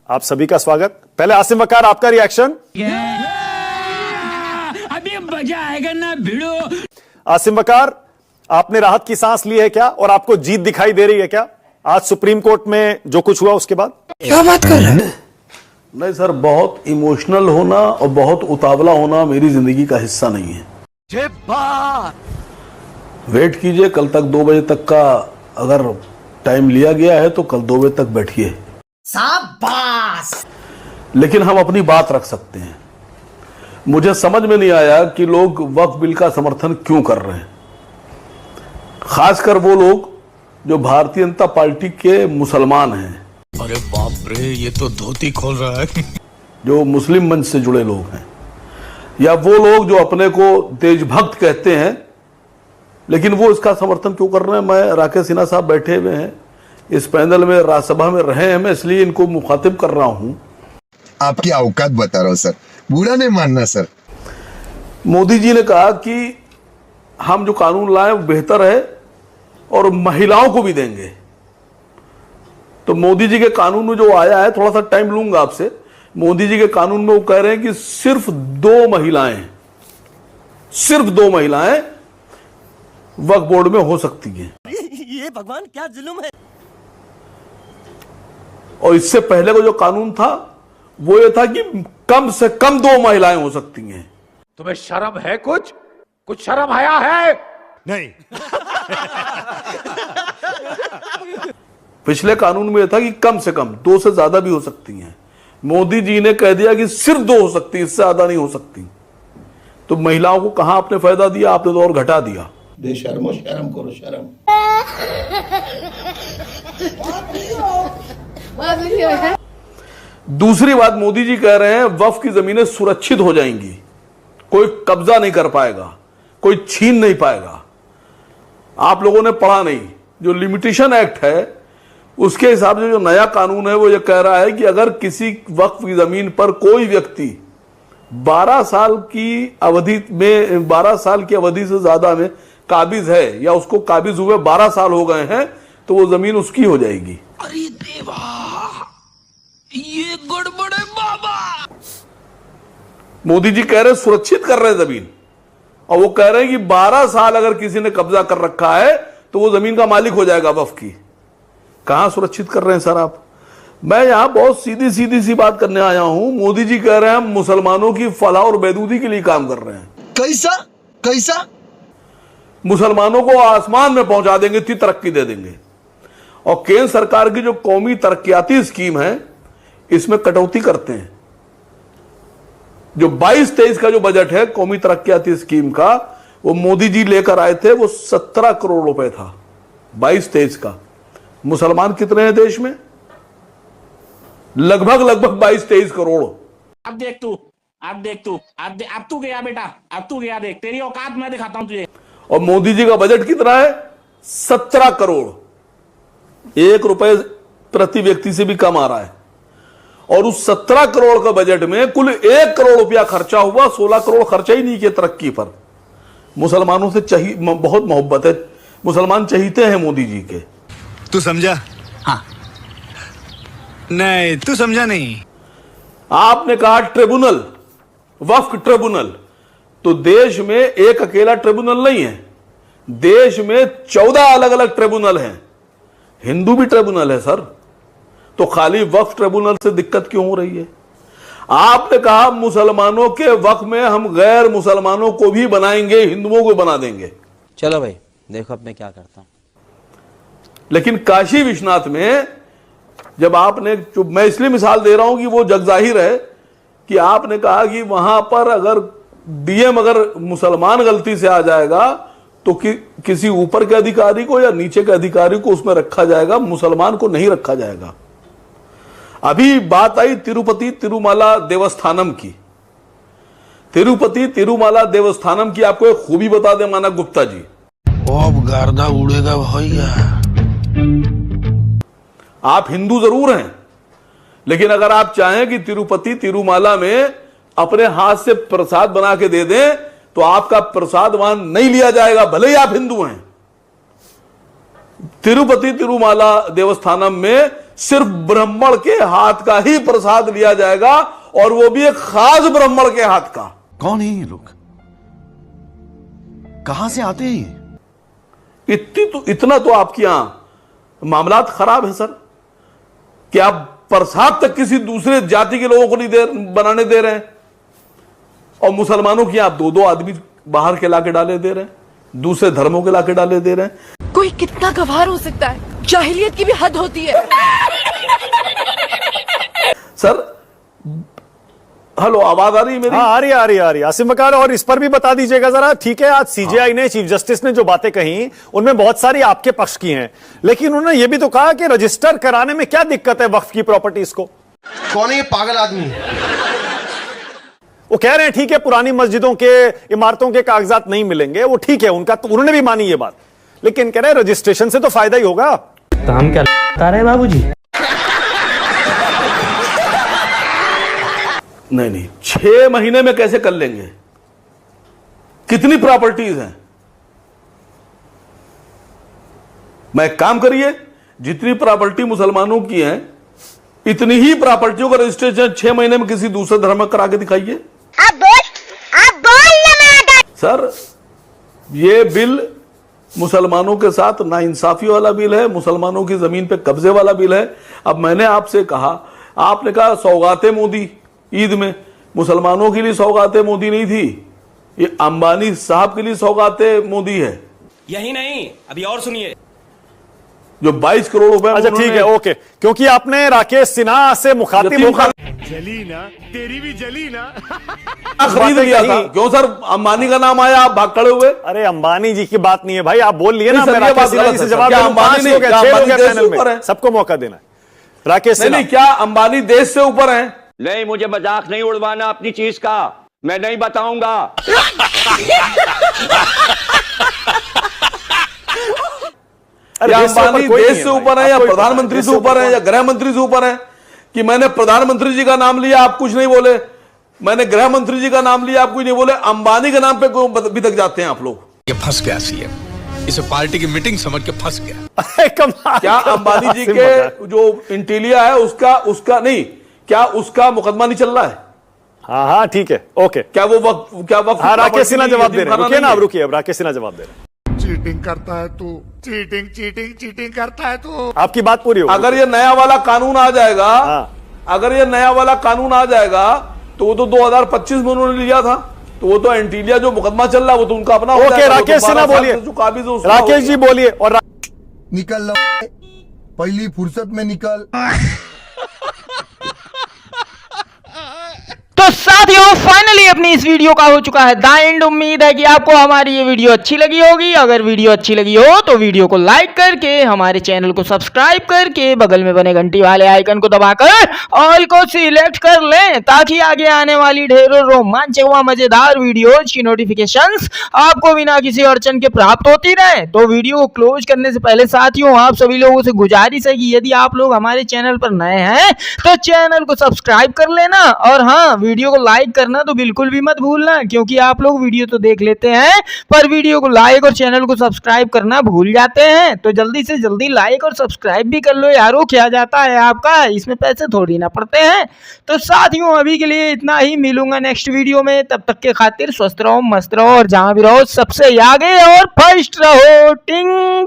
आप सभी का स्वागत। पहले आसिम वकार, आपका रिएक्शन। अभी मजा आएगा ना भिड़ो। आसिम वकार, आपने राहत की सांस ली है क्या, और आपको जीत दिखाई दे रही है क्या आज सुप्रीम कोर्ट में जो कुछ हुआ उसके बाद? क्या बात कर रहे हैं? नहीं सर, बहुत इमोशनल होना और बहुत उतावला होना मेरी जिंदगी का हिस्सा नहीं है। वेट कीजिए, कल तक 2 बजे तक का अगर टाइम लिया गया है तो कल 2 बजे तक बैठिए। शाबाश। लेकिन हम अपनी बात रख सकते हैं। मुझे समझ में नहीं आया कि लोग वक्फ बिल का समर्थन क्यों कर रहे हैं, खासकर वो लोग जो भारतीय जनता पार्टी के मुसलमान हैं। अरे बाप रे, ये तो धोती खोल रहा है। जो मुस्लिम मंच से जुड़े लोग हैं, या वो लोग जो अपने को देशभक्त कहते हैं, लेकिन वो इसका समर्थन क्यों कर रहे हैं? मैं राकेश सिन्हा साहब बैठे हुए हैं इस पैनल में, राज्यसभा में रहे हैं, मैं इसलिए इनको मुखातिब कर रहा हूं। आपकी औकात बता रहा हूं सर, बुरा नहीं मानना सर। मोदी जी ने कहा कि हम जो कानून लाए वो बेहतर है और महिलाओं को भी देंगे। तो मोदी जी के कानून में जो आया है, थोड़ा सा टाइम लूंगा आपसे, मोदी जी के कानून में वो कह रहे हैं कि सिर्फ 2 महिलाएं वक्फ बोर्ड में हो सकती हैं। ये भगवान क्या जुल्म है। और इससे पहले का जो कानून था वो ये था कि कम से कम 2 महिलाएं हो सकती हैं। तुम्हें शर्म है? कुछ शर्म आया है? नहीं। पिछले कानून में यह था कि कम से कम 2 से ज्यादा भी हो सकती हैं। मोदी जी ने कह दिया कि सिर्फ 2 हो सकती, इससे ज्यादा नहीं हो सकती। तो महिलाओं को कहां आपने फायदा दिया? आपने तो और घटा दिया। बेशर्मो, शर्म करो, शर्म। दूसरी बात, मोदी जी कह रहे हैं वक्फ की जमीनें सुरक्षित हो जाएंगी, कोई कब्जा नहीं कर पाएगा, कोई छीन नहीं पाएगा। आप लोगों ने पढ़ा नहीं, जो लिमिटेशन एक्ट है उसके हिसाब से जो नया कानून है वो ये कह रहा है कि अगर किसी वक्फ की जमीन पर कोई व्यक्ति 12 साल की अवधि से ज्यादा में काबिज है, या उसको काबिज हुए 12 साल हो गए हैं, तो वो जमीन उसकी हो जाएगी। अरे देवा, ये गड़बड़ है बाबा। मोदी जी कह रहे हैं सुरक्षित कर रहे हैं जमीन, और वो कह रहे हैं कि 12 साल अगर किसी ने कब्जा कर रखा है तो वो जमीन का मालिक हो जाएगा वक्फ की। कहां सुरक्षित कर रहे हैं सर आप? मैं यहां बहुत सीधी सी बात करने आया हूं। मोदी जी कह रहे हैं हम मुसलमानों की फलाह और बेदूदी के लिए काम कर रहे हैं। कैसा? मुसलमानों को आसमान में पहुंचा देंगे, इतनी तरक्की दे देंगे। और केंद्र सरकार की जो कौमी तरक्याती स्कीम है, इसमें कटौती करते हैं। जो 22-23 का जो बजट है कौमी तरक्याती स्कीम का, वो मोदी जी लेकर आए थे, वो 17 करोड़ रुपए था 22-23 का। मुसलमान कितने हैं देश में? लगभग 22-23 करोड़। अब देख तू अब तू गया बेटा, अब तू गया, देख तेरी औकात मैं दिखाता हूं तुझे। और मोदी जी का बजट कितना है? 17 करोड़। 1 रुपए प्रति व्यक्ति से भी कम आ रहा है। और उस 17 करोड़ का बजट में कुल 1 करोड़ रुपया खर्चा हुआ, 16 करोड़ खर्चा ही नहीं किया तरक्की पर। मुसलमानों से बहुत मोहब्बत है, मुसलमान चाहते हैं मोदी जी के। तू समझा? हाँ। नहीं, तू समझा नहीं। आपने कहा ट्रिब्यूनल, वक्फ ट्रिब्यूनल, तो देश में एक अकेला ट्रिब्यूनल नहीं है, देश में 14 अलग अलग ट्रिब्यूनल हैं। हिंदू भी ट्रिब्यूनल है सर, तो खाली वक्फ ट्रिब्यूनल से दिक्कत क्यों हो रही है? आपने कहा मुसलमानों के वक्फ में हम गैर मुसलमानों को भी बनाएंगे, हिंदुओं को बना देंगे। चलो भाई देखो अब मैं क्या करता हूं। लेकिन काशी विश्वनाथ में जब आपने, जो मैं इसलिए मिसाल दे रहा हूं कि वो जग जाहिर है, कि आपने कहा कि वहां पर अगर डीएम अगर मुसलमान गलती से आ जाएगा तो किसी ऊपर के अधिकारी को या नीचे के अधिकारी को उसमें रखा जाएगा, मुसलमान को नहीं रखा जाएगा। अभी बात आई तिरुपति तिरुमाला देवस्थानम की। तिरुपति तिरुमाला देवस्थानम की आपको एक खूबी बता दे मानक गुप्ता जी। अब गर्दा उड़ेगा भैया। आप हिंदू जरूर हैं, लेकिन अगर आप चाहें कि तिरुपति तिरुमाला में अपने हाथ से प्रसाद बना के दे दें तो आपका प्रसाद वहां नहीं लिया जाएगा, भले ही आप हिंदू हैं। तिरुपति तिरुमाला देवस्थानम में सिर्फ ब्राह्मण के हाथ का ही प्रसाद लिया जाएगा, और वो भी एक खास ब्राह्मण के हाथ का। कौन है ये लोग? कहां से आते हैं? इतना तो आपके यहां मामलात खराब है सर, कि आप प्रसाद तक किसी दूसरे जाति के लोगों को नहीं बनाने दे रहे हैं, और मुसलमानों की आप दो आदमी बाहर के लाके डाले दे रहे हैं, दूसरे धर्मों के लाके डाले दे रहे हैं। कोई कितना गवार हो सकता है? जाहिलियत की भी हद होती है। सर हेलो, आवाज आ रही है मेरी? हाँ, आ रही है आसिम बकार, और इस पर भी बता दीजिएगा जरा। ठीक है, आज सीजेआई ने, चीफ जस्टिस ने जो बातें कही उनमें बहुत सारी आपके पक्ष की हैं, लेकिन उन्होंने यह भी तो कहा कि रजिस्टर कराने में क्या दिक्कत है वक्फ की प्रॉपर्टीज को। कौन है ये पागल आदमी? वो कह रहे हैं ठीक है, पुरानी मस्जिदों के, इमारतों के कागजात नहीं मिलेंगे, वो ठीक है उनका, तो उन्होंने भी मानी ये बात, लेकिन कह रहे हैं रजिस्ट्रेशन से तो फायदा ही होगा। तो हम क्या बता रहे हैं बाबूजी? नहीं, 6 महीने में कैसे कर लेंगे? कितनी प्रॉपर्टीज हैं? मैं एक काम करिए, जितनी प्रॉपर्टी मुसलमानों की है इतनी ही प्रॉपर्टियों का रजिस्ट्रेशन 6 महीने में किसी दूसरे धर्म में करा के दिखाइए। आप बोल सर, ये बिल मुसलमानों के साथ नाइंसाफी वाला बिल है, मुसलमानों की जमीन पे कब्जे वाला बिल है। अब मैंने आपसे कहा, आपने कहा सौगाते मोदी, ईद में मुसलमानों के लिए सौगाते मोदी नहीं थी, ये अंबानी साहब के लिए सौगाते मोदी है। यही नहीं, अभी और सुनिए, जो 22 करोड़ रुपए। अच्छा ठीक है, ओके, क्योंकि आपने राकेश सिन्हा से मुखातिब होकर जली ना, तेरी भी जली ना। खरीद लिया था, क्यों सर? अंबानी का नाम आया, आप भाग खड़े हुए। अरे अंबानी जी की बात नहीं है भाई, आप बोल लिए ना, नहीं, मैं राकेश सिन्हा जी से जवाब दूं। 5 लोग हैं, 6 लोग हैं पैनल में, सबको मौका देना है। राकेश सिन्हा, नहीं, क्या अंबानी देश से ऊपर है? नहीं, मुझे मजाक नहीं उड़वाना अपनी चीज का, मैं नहीं बताऊंगा। या अंबानी देश से ऊपर है, या प्रधानमंत्री से ऊपर है, या गृह मंत्री से ऊपर है? कि मैंने प्रधानमंत्री जी का नाम लिया, आप कुछ नहीं बोले, मैंने गृह मंत्री जी का नाम लिया, आप कुछ नहीं बोले, अंबानी के नाम पे अभी तक जाते हैं आप लोग। ये फंस गया सीएम, इसे पार्टी की मीटिंग समझ के फंस गया। क्या अंबानी जी के जो इंटीलिया है उसका नहीं, क्या उसका मुकदमा नहीं चल रहा है? हाँ ठीक है, ओके। क्या वक्त हाँ, राकेश सिन्हा जवाब दे रहे हैं, रुकिए ना, अब रुकिए, अब राकेश सिन्हा जवाब दे रहे हैं। चीटिंग करता है तू, चीटिंग करता है तू। आपकी बात पूरी होगी। अगर ये नया वाला कानून आ जाएगा, अगर ये नया वाला कानून आ जाएगा, तो वो तो 2025 में उन्होंने लिया था, तो वो तो एंटीलिया जो मुकदमा चल रहा है वो तो उनका अपना हो जाएगा। ओके, राकेश सिन्हा बोलिए, राकेश जी बोलिए। और निकल पहली फुर्सत में निकल। तो साथियों, फाइनली अपनी इस वीडियो का हो चुका है द एंड। उम्मीद है कि आपको हमारी ये वीडियो अच्छी लगी होगी। अगर वीडियो अच्छी लगी हो तो वीडियो को लाइक करके, हमारे चैनल को सब्सक्राइब करके, बगल में बने घंटी वाले आइकन को दबाकर ऑल को सिलेक्ट कर लें, ताकि आगे आने वाली ढेरों रोमांचक व मजेदार वीडियोज की नोटिफिकेशंस आपको बिना किसी अड़चन के प्राप्त होती रहे। तो वीडियो को क्लोज करने से पहले साथियों, आप सभी लोगों से गुजारिश है कि यदि आप लोग हमारे चैनल पर नए हैं तो चैनल को सब्सक्राइब कर लेना, और हाँ, वीडियो को लाइक करना तो बिल्कुल भी मत भूलना, क्योंकि आप लोग वीडियो तो देख लेते हैं पर वीडियो को लाइक और चैनल को सब्सक्राइब करना भूल जाते हैं। तो जल्दी से जल्दी लाइक और सब्सक्राइब भी कर लो यारो, क्या जाता है आपका, इसमें पैसे थोड़ी ना पड़ते हैं। तो साथियों, अभी के लिए इतना ही, मिलूंगा नेक्स्ट वीडियो में, तब तक के खातिर स्वस्थ रहो, मस्त रहो, और जहां भी रहो सबसे आगे और फर्स्ट रहो। टिंग